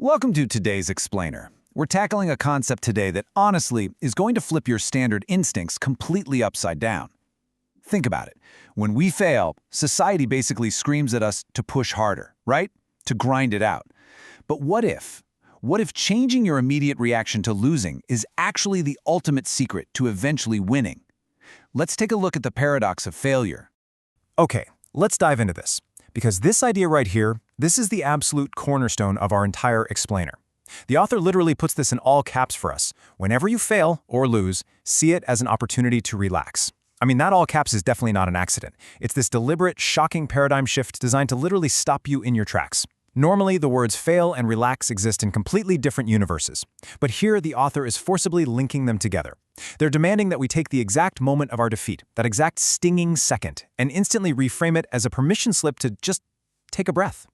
Welcome to today's Explainer. We're tackling a concept today that honestly is going to flip your standard instincts completely upside down. Think about it. When we fail, society basically screams at us to push harder, right? To grind it out. But what if? What if changing your immediate reaction to losing is actually the ultimate secret to eventually winning? Let's take a look at the paradox of failure. Okay, let's dive into this. Because this idea right here, this is the absolute cornerstone of our entire explainer. The author literally puts this in all caps for us. Whenever you fail or lose, see it as an opportunity to relax. I mean, that all caps is definitely not an accident. It's this deliberate, shocking paradigm shift designed to literally stop you in your tracks. Normally, the words fail and relax exist in completely different universes. But here, the author is forcibly linking them together. They're demanding that we take the exact moment of our defeat, that exact stinging second, and instantly reframe it as a permission slip to just take a breath.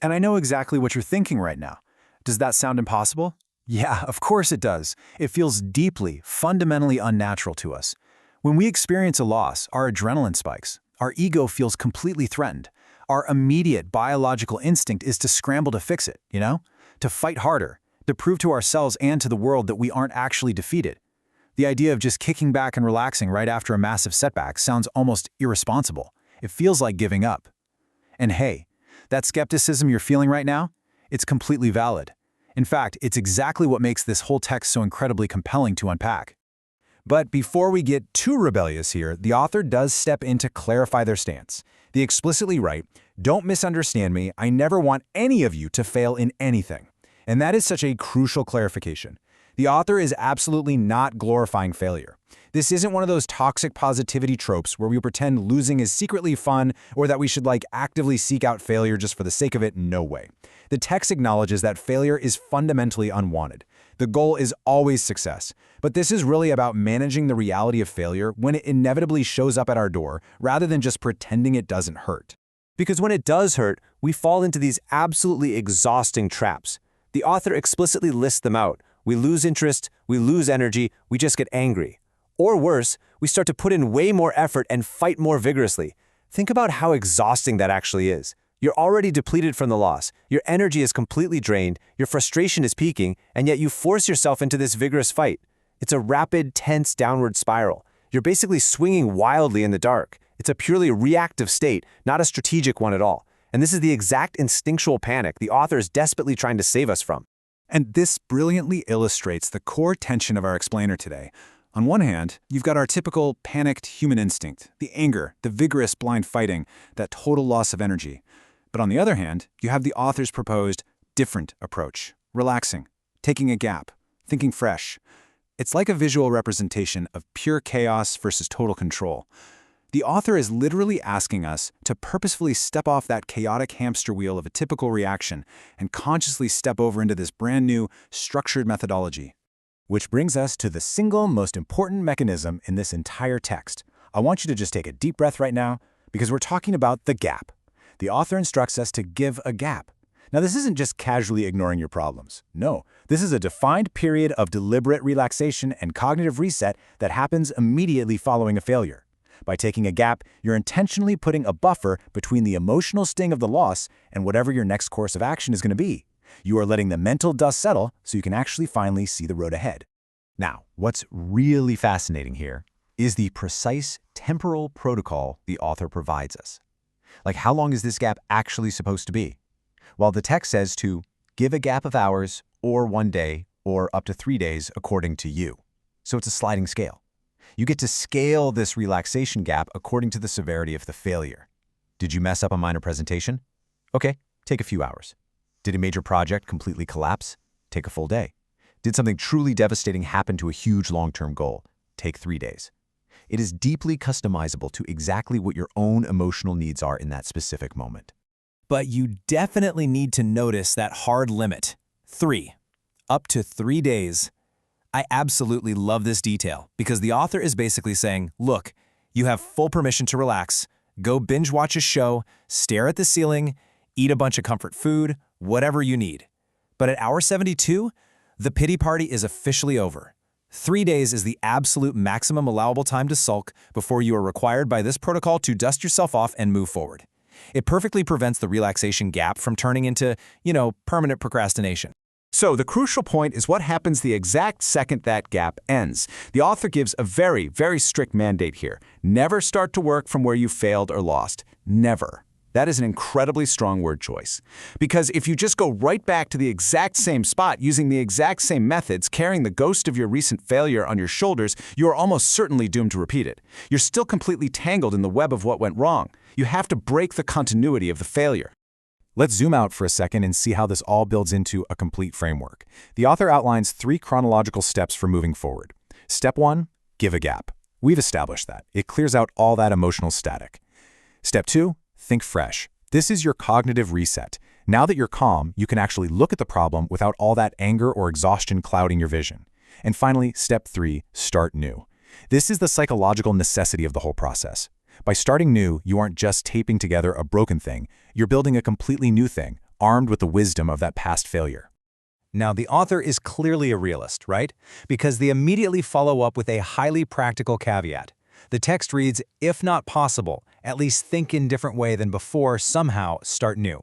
And I know exactly what you're thinking right now. Does that sound impossible? Yeah, of course it does. It feels deeply, fundamentally unnatural to us. When we experience a loss, our adrenaline spikes. Our ego feels completely threatened. Our immediate biological instinct is to scramble to fix it, to fight harder, to prove to ourselves and to the world that we aren't actually defeated. The idea of just kicking back and relaxing right after a massive setback sounds almost irresponsible. It feels like giving up. And hey, that skepticism you're feeling right now, it's completely valid. In fact, it's exactly what makes this whole text so incredibly compelling to unpack. But before we get too rebellious here, the author does step in to clarify their stance. They explicitly write, "Don't misunderstand me, I never want any of you to fail in anything." And that is such a crucial clarification. The author is absolutely not glorifying failure. This isn't one of those toxic positivity tropes where we pretend losing is secretly fun or that we should actively seek out failure just for the sake of it. No way. The text acknowledges that failure is fundamentally unwanted. The goal is always success, but this is really about managing the reality of failure when it inevitably shows up at our door rather than just pretending it doesn't hurt. Because when it does hurt, we fall into these absolutely exhausting traps. The author explicitly lists them out. We lose interest, we lose energy, we just get angry. Or worse, we start to put in way more effort and fight more vigorously. Think about how exhausting that actually is. You're already depleted from the loss, your energy is completely drained, your frustration is peaking, and yet you force yourself into this vigorous fight. It's a rapid, tense downward spiral. You're basically swinging wildly in the dark. It's a purely reactive state, not a strategic one at all. And this is the exact instinctual panic the author is desperately trying to save us from. And this brilliantly illustrates the core tension of our explainer today. On one hand, you've got our typical panicked human instinct, the anger, the vigorous blind fighting, that total loss of energy. But on the other hand, you have the author's proposed different approach, relaxing, taking a gap, thinking fresh. It's like a visual representation of pure chaos versus total control. The author is literally asking us to purposefully step off that chaotic hamster wheel of a typical reaction and consciously step over into this brand new, structured methodology. Which brings us to the single most important mechanism in this entire text. I want you to just take a deep breath right now because we're talking about the gap. The author instructs us to give a gap. Now, this isn't just casually ignoring your problems. No, this is a defined period of deliberate relaxation and cognitive reset that happens immediately following a failure. By taking a gap, you're intentionally putting a buffer between the emotional sting of the loss and whatever your next course of action is going to be. You are letting the mental dust settle so you can actually finally see the road ahead. Now, what's really fascinating here is the precise temporal protocol the author provides us. How long is this gap actually supposed to be? Well, the text says to give a gap of hours or 1 day or up to 3 days according to you. So it's a sliding scale. You get to scale this relaxation gap according to the severity of the failure. Did you mess up a minor presentation? Okay, take a few hours. Did a major project completely collapse? Take a full day. Did something truly devastating happen to a huge long-term goal? Take 3 days. It is deeply customizable to exactly what your own emotional needs are in that specific moment. But you definitely need to notice that hard limit. 3. Up to 3 days. I absolutely love this detail because the author is basically saying, look, you have full permission to relax, go binge watch a show, stare at the ceiling, eat a bunch of comfort food, whatever you need. But at hour 72, the pity party is officially over. 3 days is the absolute maximum allowable time to sulk before you are required by this protocol to dust yourself off and move forward. It perfectly prevents the relaxation gap from turning into, permanent procrastination. So the crucial point is what happens the exact second that gap ends. The author gives a very, very strict mandate here. Never start to work from where you failed or lost. Never. That is an incredibly strong word choice. Because if you just go right back to the exact same spot using the exact same methods, carrying the ghost of your recent failure on your shoulders, you are almost certainly doomed to repeat it. You're still completely tangled in the web of what went wrong. You have to break the continuity of the failure. Let's zoom out for a second and see how this all builds into a complete framework. The author outlines 3 chronological steps for moving forward. Step 1, give a gap. We've established that. It clears out all that emotional static. Step 2, think fresh. This is your cognitive reset. Now that you're calm, you can actually look at the problem without all that anger or exhaustion clouding your vision. And finally, step 3, start new. This is the psychological necessity of the whole process. By starting new, you aren't just taping together a broken thing, you're building a completely new thing, armed with the wisdom of that past failure. Now, the author is clearly a realist, right? Because they immediately follow up with a highly practical caveat. The text reads, if not possible, at least think in a different way than before, somehow start new.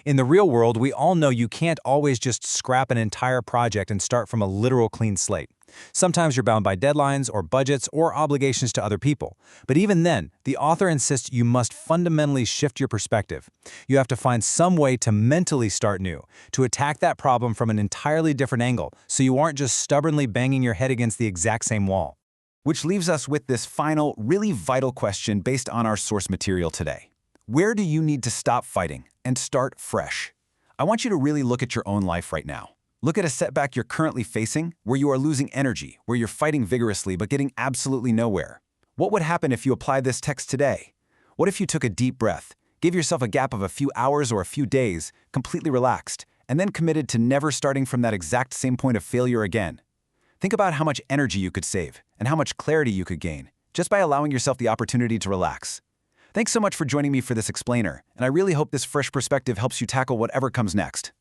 In the real world, we all know you can't always just scrap an entire project and start from a literal clean slate. Sometimes you're bound by deadlines or budgets or obligations to other people. But even then, the author insists you must fundamentally shift your perspective. You have to find some way to mentally start new, to attack that problem from an entirely different angle, so you aren't just stubbornly banging your head against the exact same wall. Which leaves us with this final, really vital question based on our source material today. Where do you need to stop fighting and start fresh? I want you to really look at your own life right now. Look at a setback you're currently facing, where you are losing energy, where you're fighting vigorously but getting absolutely nowhere. What would happen if you applied this text today? What if you took a deep breath, gave yourself a gap of a few hours or a few days, completely relaxed, and then committed to never starting from that exact same point of failure again? Think about how much energy you could save and how much clarity you could gain just by allowing yourself the opportunity to relax. Thanks so much for joining me for this explainer, and I really hope this fresh perspective helps you tackle whatever comes next.